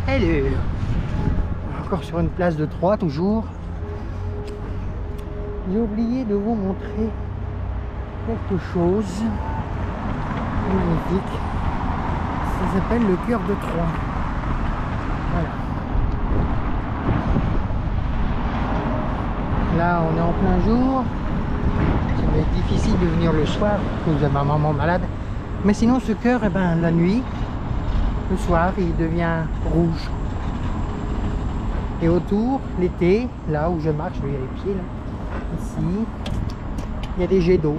Hello. Encore sur une place de Troyes, toujours. J'ai oublié de vous montrer quelque chose. Magnifique. Ça s'appelle le cœur de Troyes. Voilà. Là, on est en plein jour. Ça va être difficile de venir le soir parce que vous avez ma maman malade. Mais sinon, ce cœur, eh ben, la nuit, le soir, il devient rouge. Et autour, l'été, là où je marche, il y a les pieds, là, ici, il y a des jets d'eau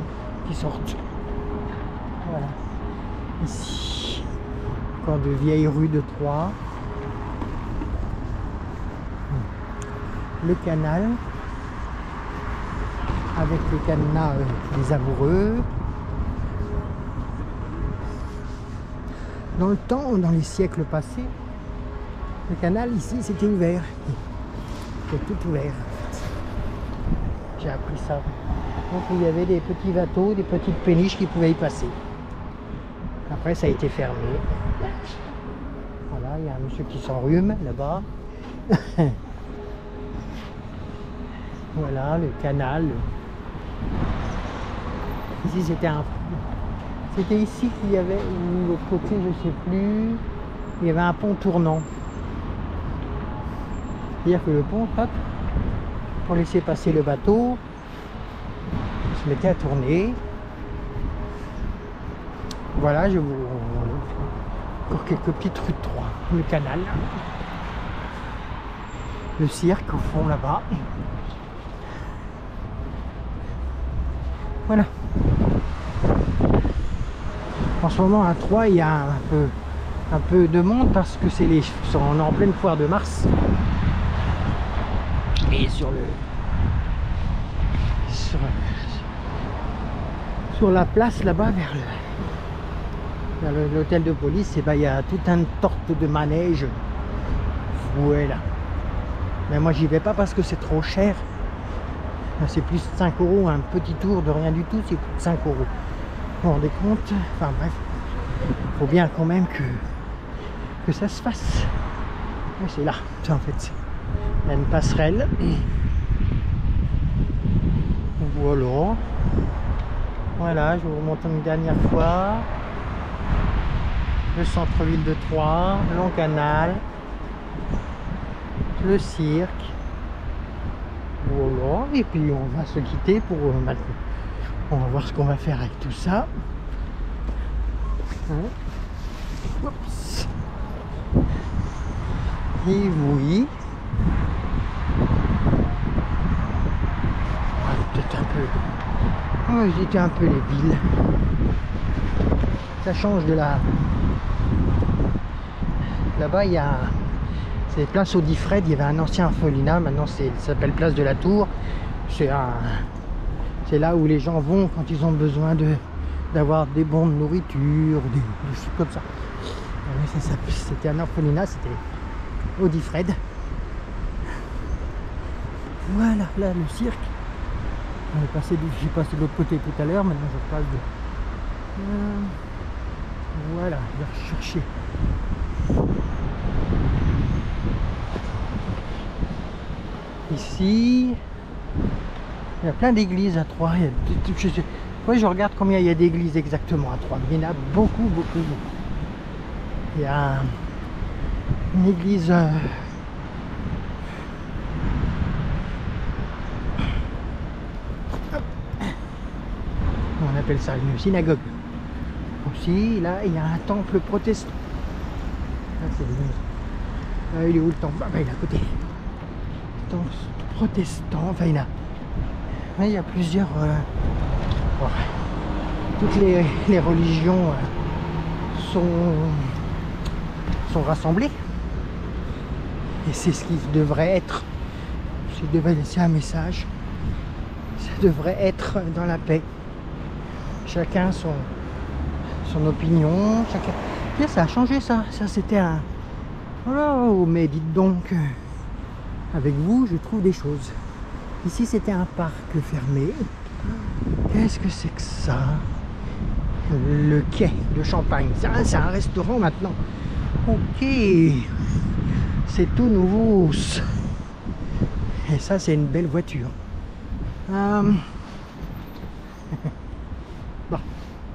qui sortent. Voilà. Ici, encore de vieilles rues de Troyes. Le canal, avec le cadenas des amoureux. Dans le temps, dans les siècles passés, le canal ici c'était ouvert. C'était tout ouvert. J'ai appris ça. Donc il y avait des petits bateaux, des petites péniches qui pouvaient y passer. Après ça a été fermé. Voilà, il y a un monsieur qui s'enrhume là-bas. Voilà le canal. Ici c'était ici qu'il y avait, ou l'autre côté je sais plus, il y avait un pont tournant. C'est-à-dire que le pont, hop, pour laisser passer le bateau, il se mettait à tourner. Voilà, je vous encore quelques petites rues de Troyes. Le canal, le cirque au fond là-bas. Voilà. En ce moment à Troyes, il y a un peu de monde parce que on est en pleine foire de mars. Et sur la place là-bas vers l'hôtel de police, et ben, il y a tout un sorte de manège. Voilà. Mais moi j'y vais pas parce que c'est trop cher. C'est plus de 5 €, un petit tour de rien du tout, c'est plus de 5 €. Vous vous rendez compte? Enfin bref, il faut bien quand même que ça se fasse. Et c'est là, en fait, il y a une passerelle. Voilà. Voilà, je vous remonte une dernière fois. Le centre-ville de Troyes, le long canal, le cirque. Voilà, et puis on va se quitter pour maintenant. On va voir ce qu'on va faire avec tout ça. Hein? Oups. Et oui. Peut-être un peu. On va visiter un peu les villes. Ça change de la. Là-bas, il y a. C'est place Audifred, il y avait un ancien orphelinat, maintenant ça s'appelle place de la Tour. C'est là où les gens vont quand ils ont besoin d'avoir des bons de nourriture, des choses comme ça. C'était un orphelinat, c'était Audifred. Voilà, là le cirque. J'ai passé de l'autre côté tout à l'heure, maintenant je passe de. Voilà, je vais rechercher. Ici, il y a plein d'églises à Troyes. Je regarde combien il y a d'églises exactement à Troyes. Il y en a beaucoup, beaucoup, beaucoup. Il y a une église on appelle ça une synagogue. Aussi, là, il y a un temple protestant. Il est où le temple? Ah, ben, il est à côté. Protestant, enfin il y a plusieurs toutes les religions sont rassemblées, et c'est ce qui devrait être, ça devrait laisser un message, ça devrait être dans la paix, chacun son opinion, chacun. Bien, ça a changé, ça c'était un oh, mais dites donc, avec vous, je trouve des choses. Ici, c'était un parc fermé. Qu'est-ce que c'est que ça? Le quai de Champagne. C'est un restaurant maintenant. Ok. c'est tout nouveau. Et ça, c'est une belle voiture. Bon,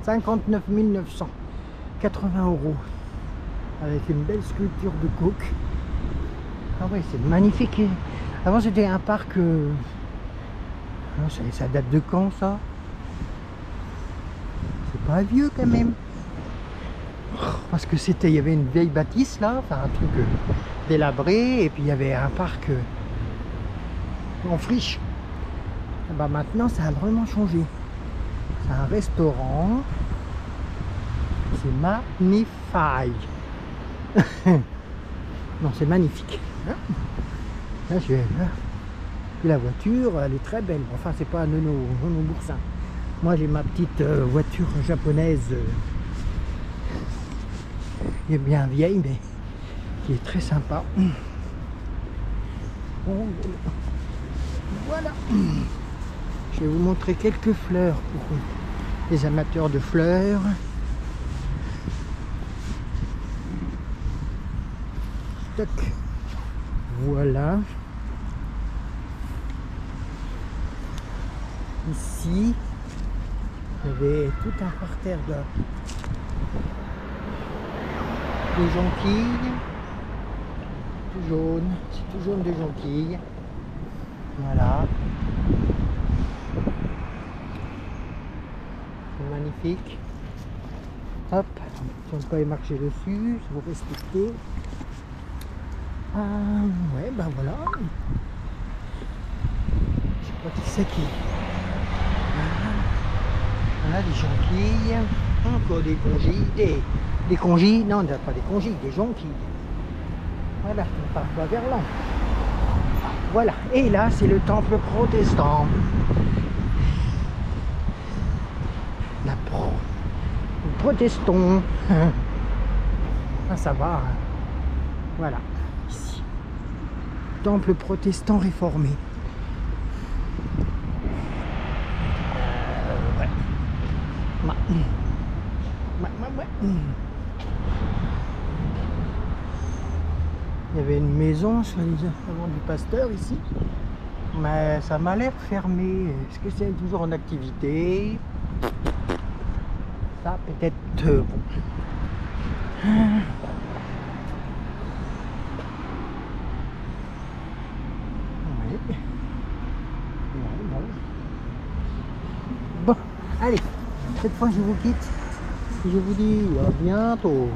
59 980 € avec une belle sculpture de coke. Ah ouais, c'est magnifique. Avant, c'était un parc. Ça date de quand, ça? C'est pas vieux quand même. Parce que il y avait une vieille bâtisse là, enfin un truc délabré, et puis il y avait un parc en friche. Et bah maintenant ça a vraiment changé. C'est un restaurant. C'est magnifique. Non, c'est magnifique. Là, la voiture, elle est très belle. Enfin, c'est pas un Boursin. Moi, j'ai ma petite voiture japonaise qui est bien vieille, mais qui est très sympa. Bon, voilà. Je vais vous montrer quelques fleurs pour les amateurs de fleurs. Toc. Voilà. Ici, il y avait tout un parterre de jonquilles. Tout jaune. C'est tout jaune de jonquilles. Voilà. C'est magnifique. Hop. Si on ne peut pas y marcher dessus, si vous respectez. Ouais, ben voilà. Je sais pas qui c'est qui. Voilà, des jonquilles. Encore des congies. Des congies. Non, pas des congies, des jonquilles. Voilà, on part pas vers là. Voilà. Et là, c'est le temple protestant. Le protestant. Ah, ça va. Voilà. Ici. Temple protestant réformé. Ouais. Il y avait une maison, soi-disant, du pasteur ici. Mais ça m'a l'air fermé. Est-ce que c'est toujours en activité? Ça, peut-être. Bon. Bon, allez, cette fois je vous quitte et je vous dis à bientôt.